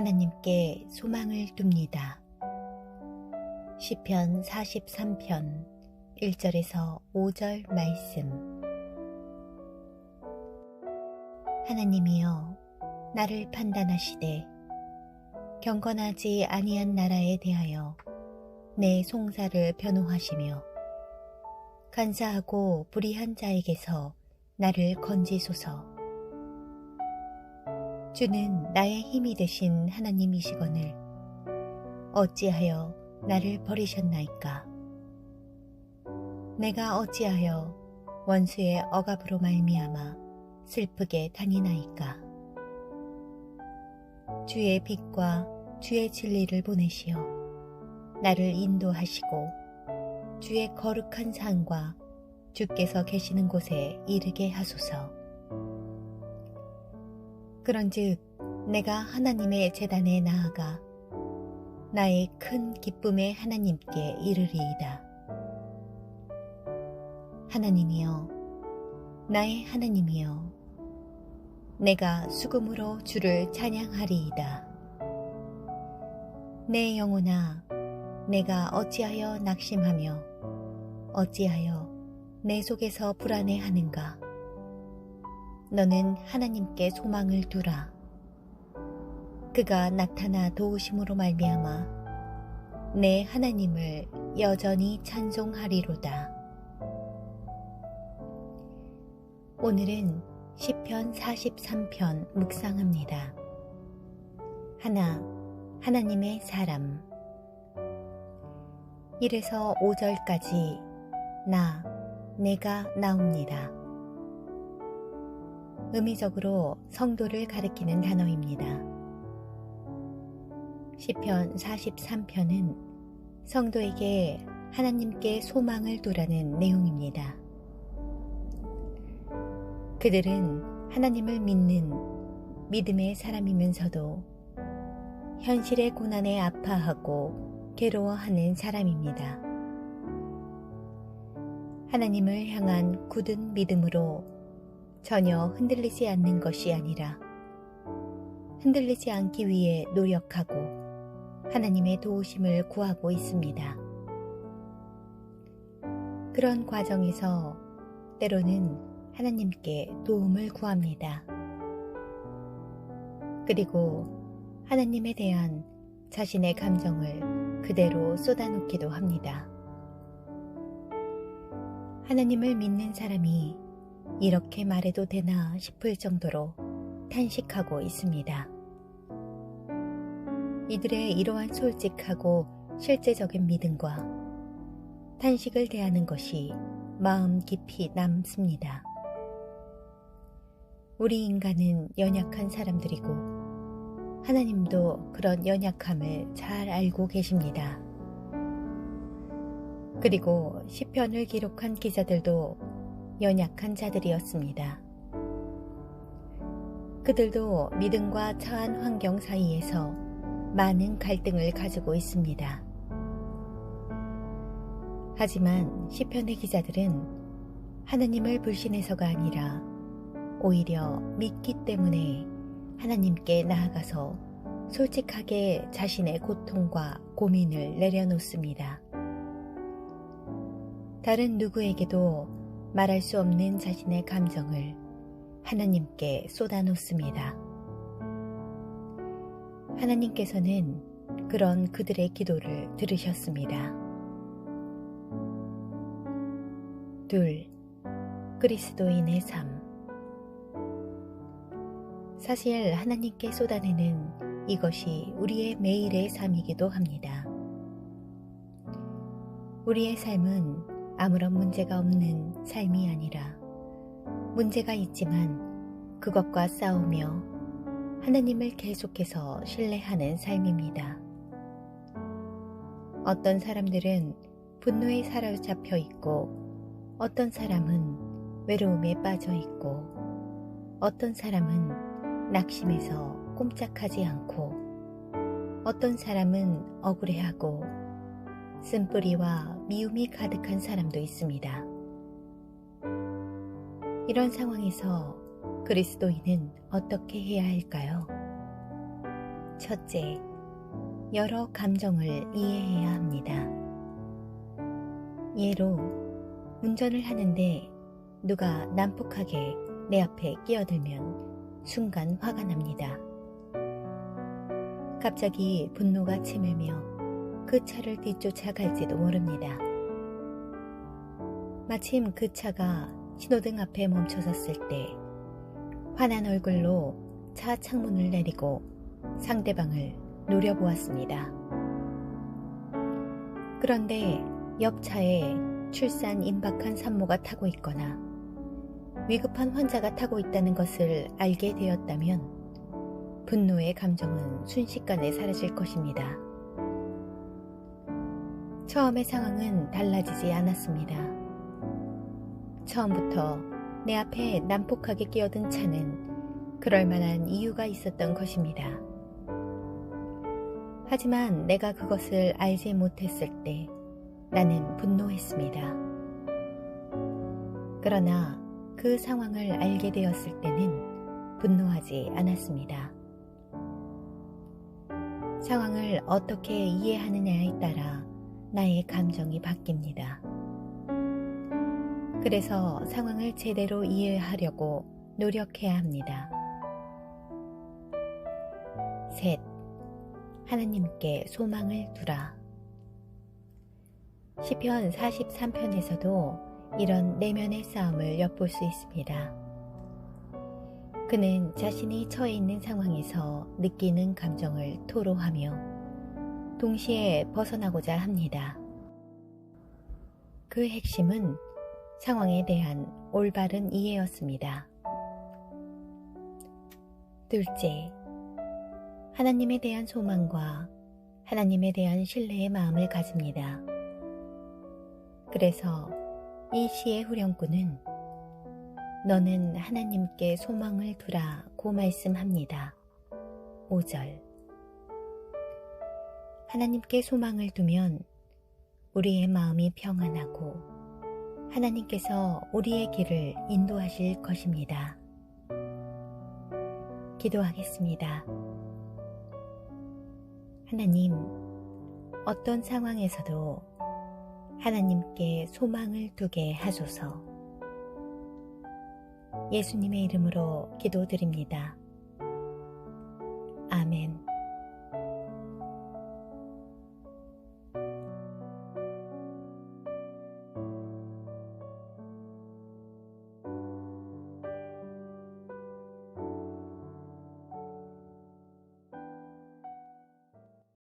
하나님께 소망을 둡니다. 시편 43편 1절에서 5절 말씀. 하나님이여, 나를 판단하시되 경건하지 아니한 나라에 대하여 내 송사를 변호하시며 간사하고 불의한 자에게서 나를 건지소서. 주는 나의 힘이 되신 하나님이시거늘 어찌하여 나를 버리셨나이까? 내가 어찌하여 원수의 억압으로 말미암아 슬프게 다니나이까? 주의 빛과 주의 진리를 보내시어 나를 인도하시고 주의 거룩한 산과 주께서 계시는 곳에 이르게 하소서. 그런즉 내가 하나님의 제단에 나아가 나의 큰 기쁨의 하나님께 이르리이다. 하나님이여, 나의 하나님이여, 내가 수금으로 주를 찬양하리이다. 내 영혼아, 내가 어찌하여 낙심하며 어찌하여 내 속에서 불안해하는가? 너는 하나님께 소망을 두라. 그가 나타나 도우심으로 말미암아 내 하나님을 여전히 찬송하리로다. 오늘은 시편 43편 묵상합니다. 하나님의 사람. 1에서 5절까지 내가 나옵니다. 의미적으로 성도를 가리키는 단어입니다. 시편 43편은 성도에게 하나님께 소망을 두라는 내용입니다. 그들은 하나님을 믿는 믿음의 사람이면서도 현실의 고난에 아파하고 괴로워하는 사람입니다. 하나님을 향한 굳은 믿음으로 전혀 흔들리지 않는 것이 아니라 흔들리지 않기 위해 노력하고 하나님의 도우심을 구하고 있습니다. 그런 과정에서 때로는 하나님께 도움을 구합니다. 그리고 하나님에 대한 자신의 감정을 그대로 쏟아놓기도 합니다. 하나님을 믿는 사람이 이렇게 말해도 되나 싶을 정도로 탄식하고 있습니다. 이들의 이러한 솔직하고 실제적인 믿음과 탄식을 대하는 것이 마음 깊이 남습니다. 우리 인간은 연약한 사람들이고 하나님도 그런 연약함을 잘 알고 계십니다. 그리고 시편을 기록한 기자들도 연약한 자들이었습니다. 그들도 믿음과 처한 환경 사이에서 많은 갈등을 가지고 있습니다. 하지만 시편의 기자들은 하나님을 불신해서가 아니라 오히려 믿기 때문에 하나님께 나아가서 솔직하게 자신의 고통과 고민을 내려놓습니다. 다른 누구에게도 말할 수 없는 자신의 감정을 하나님께 쏟아놓습니다. 하나님께서는 그런 그들의 기도를 들으셨습니다. 2. 그리스도인의 삶. 사실 하나님께 쏟아내는 이것이 우리의 매일의 삶이기도 합니다. 우리의 삶은 아무런 문제가 없는 삶이 아니라 문제가 있지만 그것과 싸우며 하나님을 계속해서 신뢰하는 삶입니다. 어떤 사람들은 분노에 사로잡혀 있고 어떤 사람은 외로움에 빠져 있고 어떤 사람은 낙심해서 꼼짝하지 않고 어떤 사람은 억울해하고 쓴뿌리와 미움이 가득한 사람도 있습니다. 이런 상황에서 그리스도인은 어떻게 해야 할까요? 첫째, 여러 감정을 이해해야 합니다. 예로, 운전을 하는데 누가 난폭하게 내 앞에 끼어들면 순간 화가 납니다. 갑자기 분노가 치밀며 그 차를 뒤쫓아 갈지도 모릅니다. 마침 그 차가 신호등 앞에 멈춰섰을 때 화난 얼굴로 차 창문을 내리고 상대방을 노려보았습니다. 그런데 옆차에 출산 임박한 산모가 타고 있거나 위급한 환자가 타고 있다는 것을 알게 되었다면 분노의 감정은 순식간에 사라질 것입니다. 처음의 상황은 달라지지 않았습니다. 처음부터 내 앞에 난폭하게 끼어든 차는 그럴 만한 이유가 있었던 것입니다. 하지만 내가 그것을 알지 못했을 때 나는 분노했습니다. 그러나 그 상황을 알게 되었을 때는 분노하지 않았습니다. 상황을 어떻게 이해하느냐에 따라 나의 감정이 바뀝니다. 그래서 상황을 제대로 이해하려고 노력해야 합니다. 셋, 하나님께 소망을 두라. 시편 43편에서도 이런 내면의 싸움을 엿볼 수 있습니다. 그는 자신이 처해 있는 상황에서 느끼는 감정을 토로하며 동시에 벗어나고자 합니다. 그 핵심은 상황에 대한 올바른 이해였습니다. 둘째, 하나님에 대한 소망과 하나님에 대한 신뢰의 마음을 가집니다. 그래서 이 시의 후렴구는 너는 하나님께 소망을 두라고 말씀합니다. 5절. 하나님께 소망을 두면 우리의 마음이 평안하고 하나님께서 우리의 길을 인도하실 것입니다. 기도하겠습니다. 하나님, 어떤 상황에서도 하나님께 소망을 두게 하소서. 예수님의 이름으로 기도드립니다. 아멘.